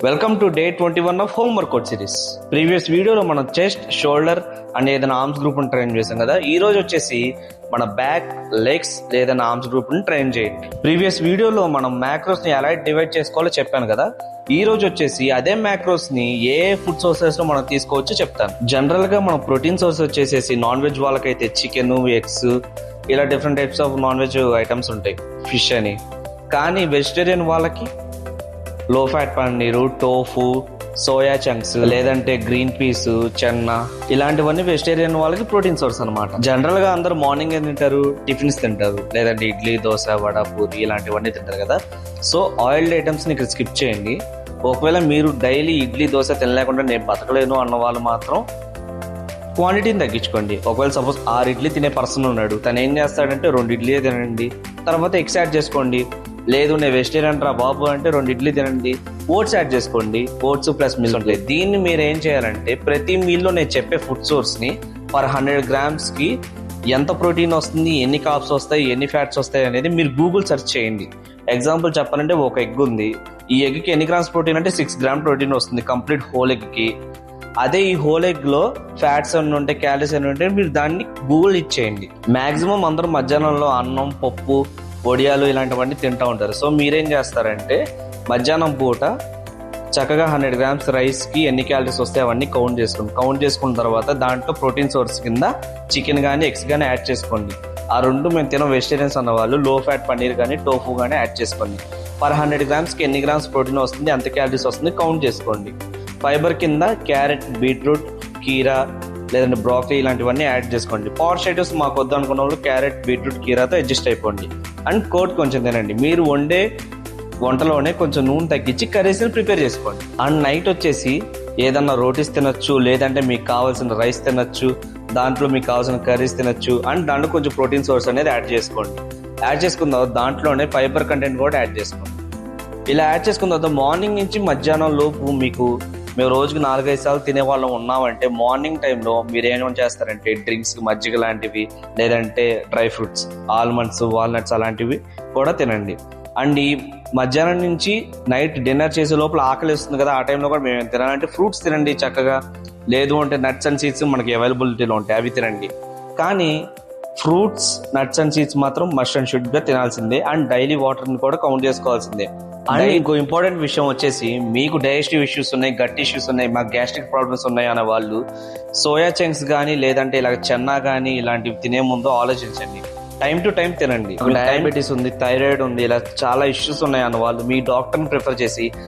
Welcome to day 21 of home workout series. Previous వీడియోలో మనం chest, shoulder and ఏదైనా arms group train చేసాం కదా. ఈ రోజు వచ్చేసి మన బ్యాక్, లెగ్స్ లేదా ఆర్మ్స్ గ్రూప్ ట్రైన్ చేయండి. ప్రీవియస్ వీడియోలో మనం మ్యాక్రోస్ ని ఎలా డివైడ్ చేసుకోవాలో చెప్పాను కదా. ఈ రోజు వచ్చేసి అదే మ్యాక్రోస్ ని ఏ ఫుడ్ సోర్సెస్ లో మనం తీసుకోవచ్చో చెప్తాను. జనరల్ గా మన ప్రోటీన్ సోర్స్ వచ్చేసి నాన్ వెజ్ వాళ్ళకైతే చికెన్, ఎగ్స్ ఇలా different types of non veg items ఉంటాయి, ఫిష్ అని. కానీ వెజిటేరియన్ వాళ్ళకి లో fat paneer, tofu, soya chunks లేదంటే గ్రీన్ పీస్, చెన్నా ఇలాంటివన్నీ వెజిటేరియన్ వాళ్ళకి ప్రోటీన్ సోర్స్ అనమాట. జనరల్ గా అందరూ మార్నింగ్ ఏం తింటారు? టిఫిన్స్ తింటారు, లేదంటే ఇడ్లీ, దోశ, వడ, పూరి ఇలాంటివన్నీ తింటారు కదా. సో ఆయిల్డ్ ఐటమ్స్ ని ఇక్కడ స్కిప్ చేయండి. ఒకవేళ మీరు డైలీ ఇడ్లీ, దోశ తినలేకుండా నేను బతకలేను అన్న వాళ్ళు మాత్రం క్వాంటిటీని తగ్గించుకోండి. ఒకవేళ సపోజ్ 6 ఇడ్లీ తినే పర్సన్ ఉన్నాడు, తను ఏం చేస్తాడంటే 2 ఇడ్లీ తినండి, తర్వాత ఎగ్స్ యాడ్ చేసుకోండి. లేదు నేను వెజిటేరియన్ రా బాబు అంటే 2 ఇడ్లీ తినండి, ఓట్స్ యాడ్ చేసుకోండి. ఓట్స్ ప్లస్ మిల్క్ ఉంటాయి. దీన్ని మీరు ఏం చేయాలంటే ప్రతి మీల్లో నేను చెప్పే ఫుడ్ సోర్స్ ని పర్ 100 గ్రామ్స్ కి ఎంత ప్రోటీన్ వస్తుంది, ఎన్ని కార్బ్స్ వస్తాయి, ఎన్ని ఫ్యాట్స్ వస్తాయి అనేది మీరు గూగుల్ సెర్చ్ చేయండి. ఎగ్జాంపుల్ చెప్పాలంటే ఒక ఎగ్ ఉంది, ఈ ఎగ్ కి ఎన్ని గ్రామ్స్ ప్రోటీన్ అంటే 6 గ్రామ్ ప్రోటీన్ వస్తుంది కంప్లీట్ హోల్ ఎగ్ కి. అదే ఈ హోల్ ఎగ్ లో ఫ్యాట్స్ అన్ని ఉంటాయి, క్యాలరీస్ అన్ని ఉంటాయి, మీరు దాన్ని గూగుల్ ఇచ్చేయండి. మాక్సిమం అందరూ మధ్యాహ్నంలో అన్నం, పప్పు, వడియాలు ఇలాంటివన్నీ తింటూ ఉంటారు. సో మీరేం చేస్తారంటే మధ్యాహ్నం పూట చక్కగా 100 గ్రామ్స్ రైస్ కి ఎన్ని క్యాలరీస్ వస్తాయి అవన్నీ కౌంట్ చేసుకున్న తర్వాత దాంట్లో ప్రోటీన్ సోర్స్ కింద చికెన్ కానీ, ఎగ్స్ కానీ యాడ్ చేసుకోండి. ఆ రెండు మేము తిన వెజిటేరియన్స్ అన్న వాళ్ళు లో ఫ్యాట్ పన్నీర్ కానీ, టోఫు కానీ యాడ్ చేసుకోండి. పర్ 100 గ్రామ్స్ కి ఎన్ని గ్రామ్స్ ప్రోటీన్ వస్తుంది, అంత క్యాలరీస్ వస్తుంది కౌంట్ చేసుకోండి. ఫైబర్ కింద క్యారెట్, బీట్రూట్, కీరా లేదంటే బ్రాకలీ ఇలాంటివన్నీ యాడ్ చేసుకోండి. పవర్ షైటర్స్ మాకు వద్దు అనుకున్న వాళ్ళు క్యారెట్, బీట్రూట్, కీరాతో అడ్జస్ట్ అయిపోండి. అండ్ కోట్ కొంచెం తినండి. మీరు వండే వంటలోనే కొంచెం నూనె తగ్గించి కర్రీస్ని ప్రిపేర్ చేసుకోండి. అండ్ నైట్ వచ్చేసి ఏదన్నా రోటీస్ తినొచ్చు, లేదంటే మీకు కావాల్సిన రైస్ తినొచ్చు, దాంట్లో మీకు కావాల్సిన కర్రీస్ తినొచ్చు. అండ్ దాంట్లో కొంచెం ప్రోటీన్ సోర్స్ అనేది యాడ్ చేసుకోండి. యాడ్ చేసుకున్న తర్వాత దాంట్లోనే ఫైబర్ కంటెంట్ కూడా యాడ్ చేసుకోండి. ఇలా యాడ్ చేసుకున్న తర్వాత మార్నింగ్ నుంచి మధ్యాహ్నం లోపు మేము రోజుకి 4-5 సార్లు తినేవాళ్ళం ఉన్నామంటే మార్నింగ్ టైంలో మీరు ఏమేమి చేస్తారంటే డ్రింక్స్, మజ్జిగ లాంటివి లేదంటే డ్రై ఫ్రూట్స్, ఆల్మండ్స్, వాల్నట్స్ అలాంటివి కూడా తినండి. అండ్ ఈ మధ్యాహ్నం నుంచి నైట్ డిన్నర్ చేసే లోపల ఆకలి వస్తుంది కదా, ఆ టైంలో కూడా మేము తినాలంటే ఫ్రూట్స్ తినండి చక్కగా. లేదు అంటే నట్స్ అండ్ సీడ్స్ మనకి అవైలబిలిటీలో ఉంటాయి, అవి తినండి. కానీ ఫ్రూట్స్, నట్స్ అండ్ సీడ్స్ మాత్రం మస్ట్ అండ్ షుడ్ గా తినాల్సిందే. అండ్ డైలీ వాటర్ ని కూడా కౌంట్ చేసుకోవాల్సిందే. అండ్ ఇంకో ఇంపార్టెంట్ విషయం వచ్చేసి మీకు డైజెస్టివ్ ఇష్యూస్ ఉన్నాయి, గట్ ఇష్యూస్ ఉన్నాయి, మాకు గ్యాస్ట్రిక్ ప్రాబ్లమ్స్ ఉన్నాయి అనే వాళ్ళు సోయా చంక్స్ కానీ లేదంటే ఇలా చెన్నా కానీ ఇలాంటివి తినే ముందు ఆలోచించండి. టైం టు టైం తినండి. డయాబెటీస్ ఉంది, థైరాయిడ్ ఉంది, ఇలా చాలా ఇష్యూస్ ఉన్నాయి అన్న వాళ్ళు మీ డాక్టర్ని ప్రిఫర్ చేసి